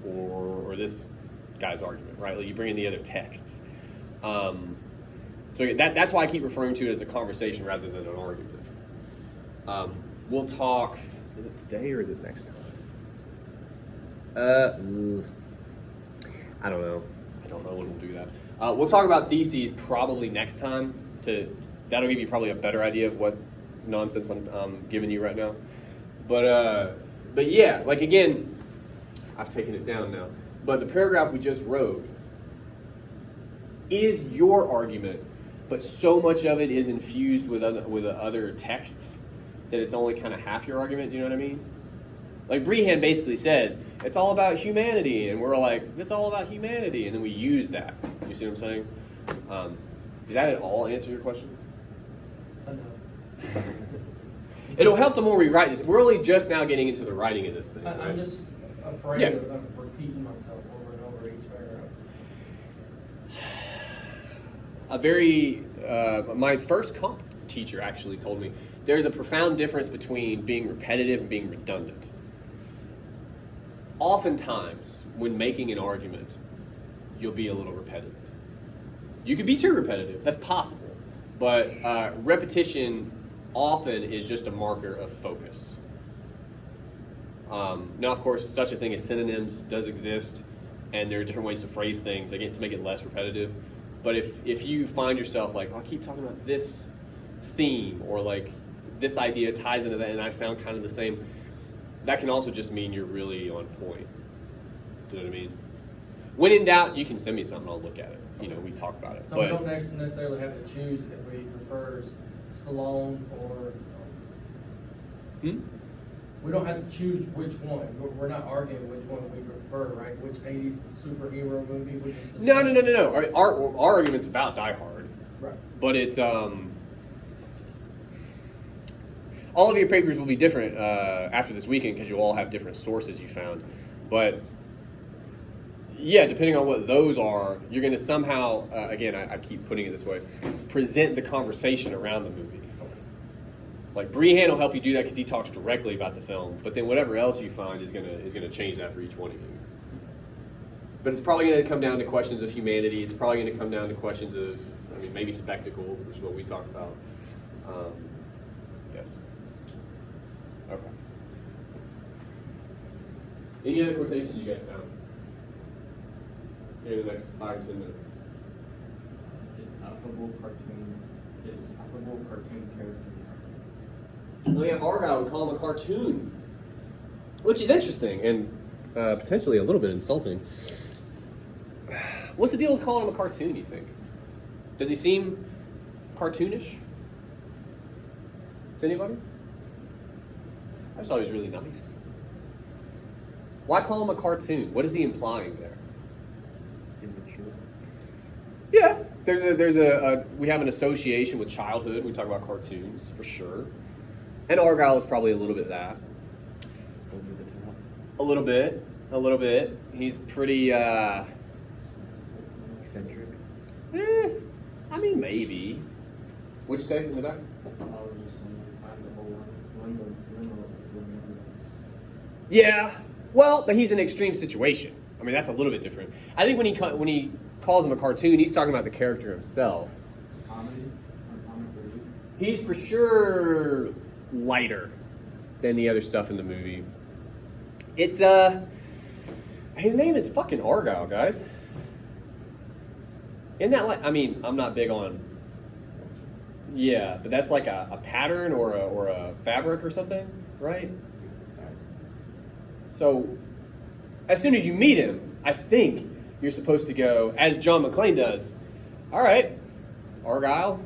or this guy's argument, right? Like you bring in the other texts. So that's why I keep referring to it as a conversation rather than an argument. We'll talk, is it today or is it next time? I don't know. I don't know when we'll do that. We'll talk about theses probably next time. That'll give you probably a better idea of what nonsense I'm giving you right now. But yeah, like again, I've taken it down now. But the paragraph we just wrote is your argument, but so much of it is infused with other texts that it's only kind of half your argument. Do you know what I mean? Like Breihan basically says, it's all about humanity, and we're like, it's all about humanity, and then we use that. You see what I'm saying? Did that at all answer your question? No. It'll help the more we write this. We're only just now getting into the writing of this thing. Right? I'm just afraid Yeah. of repeating myself over and over each paragraph. My first comp teacher actually told me there's a profound difference between being repetitive and being redundant. Oftentimes, when making an argument, you'll be a little repetitive. You could be too repetitive, that's possible. But repetition often is just a marker of focus. Now, of course, such a thing as synonyms does exist, and there are different ways to phrase things, again, to make it less repetitive. But if you find yourself like, oh, I keep talking about this theme, or like this idea ties into that and I sound kind of the same, that can also just mean you're really on point. Do you know what I mean? When in doubt, you can send me something, I'll look at it. You know, we talk about it. So we don't necessarily have to choose if we prefer Stallone or... We don't have to choose which one. We're not arguing which one we prefer, right? Which 80s superhero movie we just discussed. No. Our argument's about Die Hard. Right. But it's... all of your papers will be different after this weekend because you'll all have different sources you found. But... yeah, depending on what those are, you're going to somehow, again, I keep putting it this way, present the conversation around the movie. Like Breihan will help you do that because he talks directly about the film, but then whatever else you find is going to change that for each one of you. But it's probably going to come down to questions of humanity. It's probably going to come down to questions of, maybe spectacle, which is what we talked about. Yes. Okay. Any other quotations you guys found? In the next 5 or 10 minutes. Is affable cartoon character. Oh yeah, Argyle would call him a cartoon, which is interesting and potentially a little bit insulting. What's the deal with calling him a cartoon, you think? Does he seem cartoonish to anybody? I just thought he was really nice. Why call him a cartoon? What is he implying there? Immature. Yeah, we have an association with childhood. We talk about cartoons for sure, and Argyle is probably a little bit that. Over the top. A little bit. He's pretty. Eccentric. Maybe. What'd you say in the back? I was just inside the whole limbo. Yeah. Well, but he's in an extreme situation. That's a little bit different. I think when he calls him a cartoon, he's talking about the character himself. Comedy or comic relief. He's for sure lighter than the other stuff in the movie. It's his name is fucking Argyle, guys. Isn't that like? I'm not big on. Yeah, but that's like a pattern or a fabric or something, right? So, as soon as you meet him, I think you're supposed to go, as John McClane does, all right, Argyle,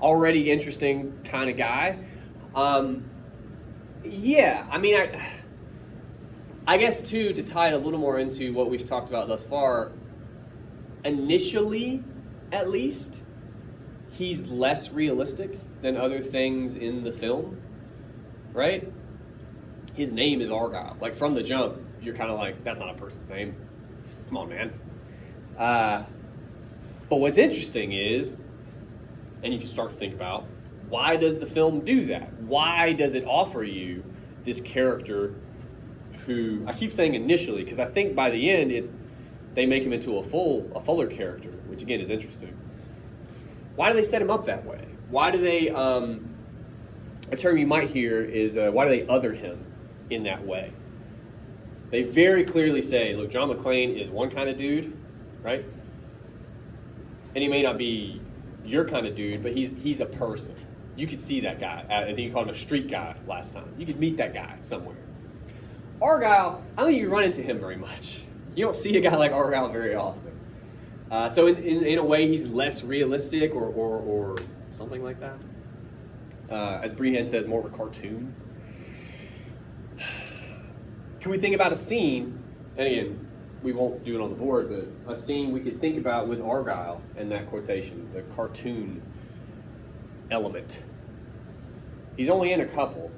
already interesting kind of guy. I guess, too, to tie it a little more into what we've talked about thus far, initially, at least, he's less realistic than other things in the film, right? his name is Argyle. Like from the jump, you're kind of like, that's not a person's name. Come on, man. But what's interesting is, and you can start to think about, why does the film do that? Why does it offer you this character who, I keep saying initially, because I think by the end, they make him into a fuller character, which again is interesting. Why do they set him up that way? Why do they, a term you might hear is, why do they other him in that way? They very clearly say, look, John McClane is one kind of dude, right? And he may not be your kind of dude, but he's a person. You could see that guy. I think you called him a street guy last time. You could meet that guy somewhere. Argyle, I don't think you run into him very much. You don't see a guy like Argyle very often. So in a way, he's less realistic or something like that. As Breihan says, more of a cartoon. Can we think about a scene, and again, we won't do it on the board, but a scene we could think about with Argyle and that quotation, the cartoon element. He's only in a couple.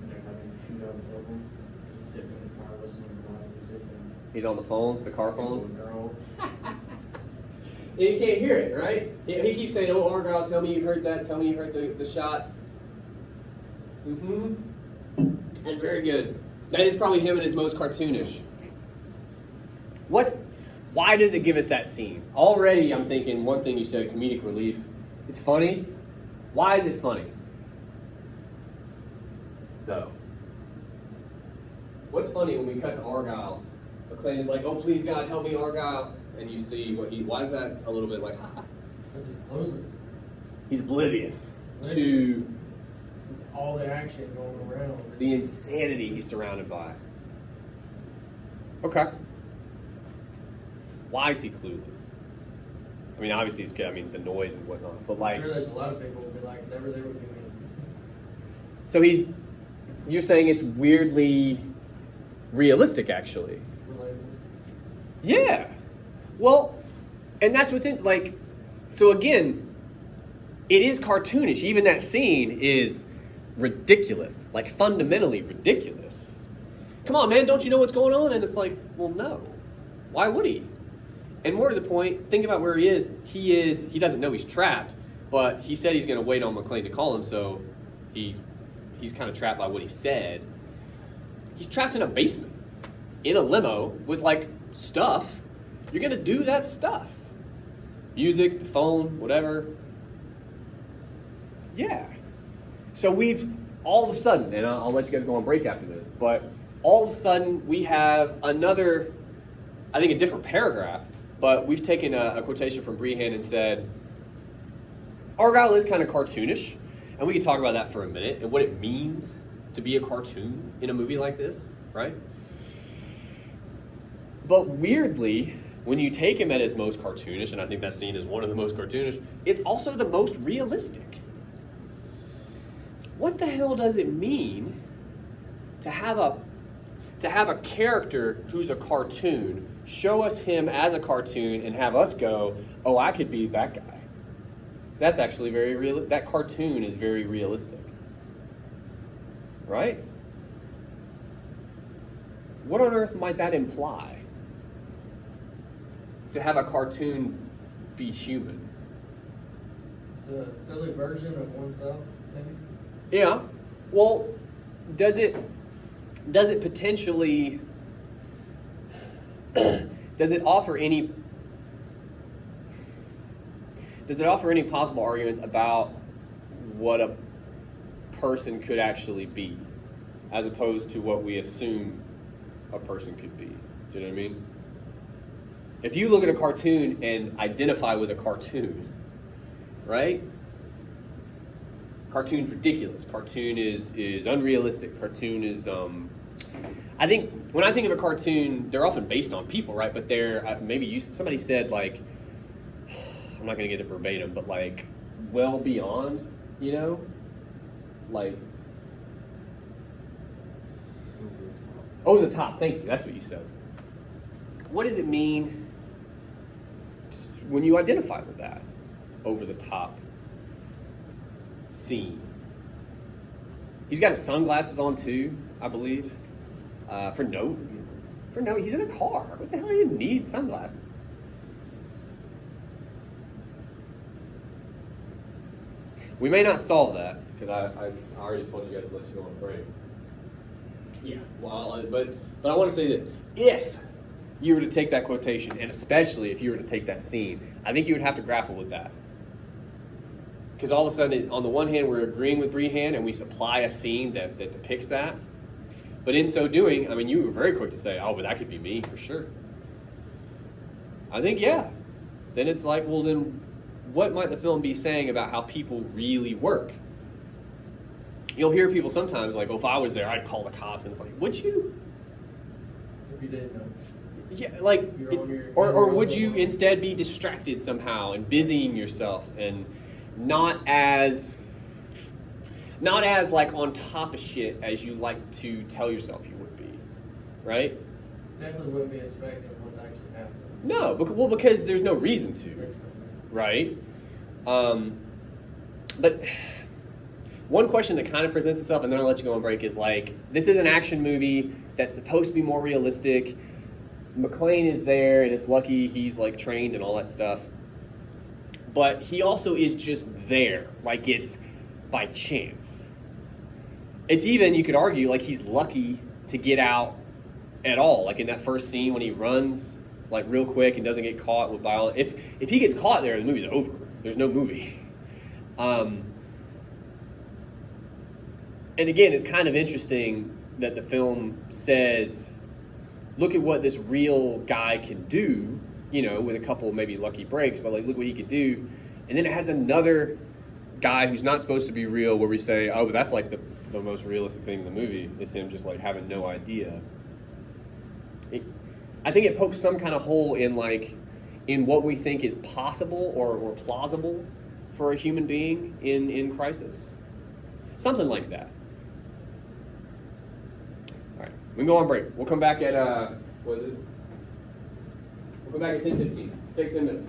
They're having a shootout with them, sitting in the car listening to loud music and. He's on the phone, the car phone. Girl. And you can't hear it, right? He keeps saying, oh, Argyle, tell me you heard that. Tell me you heard the shots. Mm-hmm. That's very good. That is probably him at his most cartoonish. Why does it give us that scene? Already, I'm thinking, one thing you said, comedic relief. It's funny. Why is it funny? Though. What's funny when we cut to Argyle? McClane is like, oh, please, God, help me, Argyle. And you see why is that a little bit like, ha? Because he's clueless. He's oblivious to All the action going around. the insanity he's surrounded by. Okay. Why is he clueless? I mean, obviously, the noise and whatnot, but like, I'm sure there's a lot of people who will be like, never there would be me. so you're saying it's weirdly realistic, actually. Relatable. Yeah. Well, and that's what's in, like, so again, it is cartoonish. Even that scene is ridiculous, like fundamentally ridiculous. Come on, man, don't you know what's going on? And it's like, well, no. Why would he? And more to the point, think about where he is. He doesn't know he's trapped, but he said he's going to wait on McClane to call him, so he's kind of trapped by what he said. He's trapped in a basement, in a limo, with, like, stuff. You're going to do that stuff. Music, the phone, whatever. Yeah. So we've, all of a sudden, and I'll let you guys go on break after this, but all of a sudden we have another, I think a different paragraph, but we've taken a quotation from Breihan and said, Argyle is kind of cartoonish, and we can talk about that for a minute, and what it means to be a cartoon in a movie like this, right? But weirdly, when you take him at his most cartoonish, and I think that scene is one of the most cartoonish, it's also the most realistic. What the hell does it mean to have a character who's a cartoon, show us him as a cartoon, and have us go, oh, I could be that guy? That's actually very real. That cartoon is very realistic, right? What on earth might that imply? To have a cartoon be human. It's a silly version of oneself, maybe? Yeah. Well, does it potentially does it offer any possible arguments about what a person could actually be, as opposed to what we assume a person could be? Do you know what I mean? If you look at a cartoon and identify with a cartoon, right? Cartoon's ridiculous. Cartoon is unrealistic. Cartoon is, I think, when I think of a cartoon, they're often based on people, right? But they're, somebody said, like, I'm not going to get it verbatim, but like, well beyond, you know? Like, over the top, thank you, that's what you said. What does it mean when you identify with that over the top scene? He's got his sunglasses on too, I believe. He's in a car. What the hell do you need sunglasses? We may not solve that because I already told you guys to let you go on a break. Yeah, well, but I want to say this: if you were to take that quotation, and especially if you were to take that scene, I think you would have to grapple with that. Because all of a sudden, on the one hand, we're agreeing with Breihan and we supply a scene that depicts that. But in so doing, I mean, you were very quick to say, oh, but that could be me for sure. I think, yeah. Then it's like, well, then what might the film be saying about how people really work? You'll hear people sometimes like, oh, if I was there, I'd call the cops. And it's like, would you? If you didn't know. Yeah, like, or would you own. instead be distracted somehow and busying yourself and not as like on top of shit as you like to tell yourself you would be, right? Definitely wouldn't be expecting what's actually happening. No, because there's no reason to, right? But one question that kind of presents itself, and then I'll let you go on break, is like, this is an action movie that's supposed to be more realistic. McClane is there, and it's lucky he's like trained and all that stuff. But he also is just there, like it's by chance. It's even, you could argue, like he's lucky to get out at all. Like in that first scene when he runs like real quick and doesn't get caught with violence. If he gets caught there, the movie's over. There's no movie. And again, it's kind of interesting that the film says, look at what this real guy can do, you know, with a couple maybe lucky breaks, but like, look what he could do. And then it has another guy who's not supposed to be real where we say, oh, but that's like the most realistic thing in the movie is him just like having no idea. I think it pokes some kind of hole in what we think is possible or plausible for a human being in crisis. Something like that. All right, we can go on break. We'll come back at, what is it? We'll come back at 10:15. Take 10 minutes.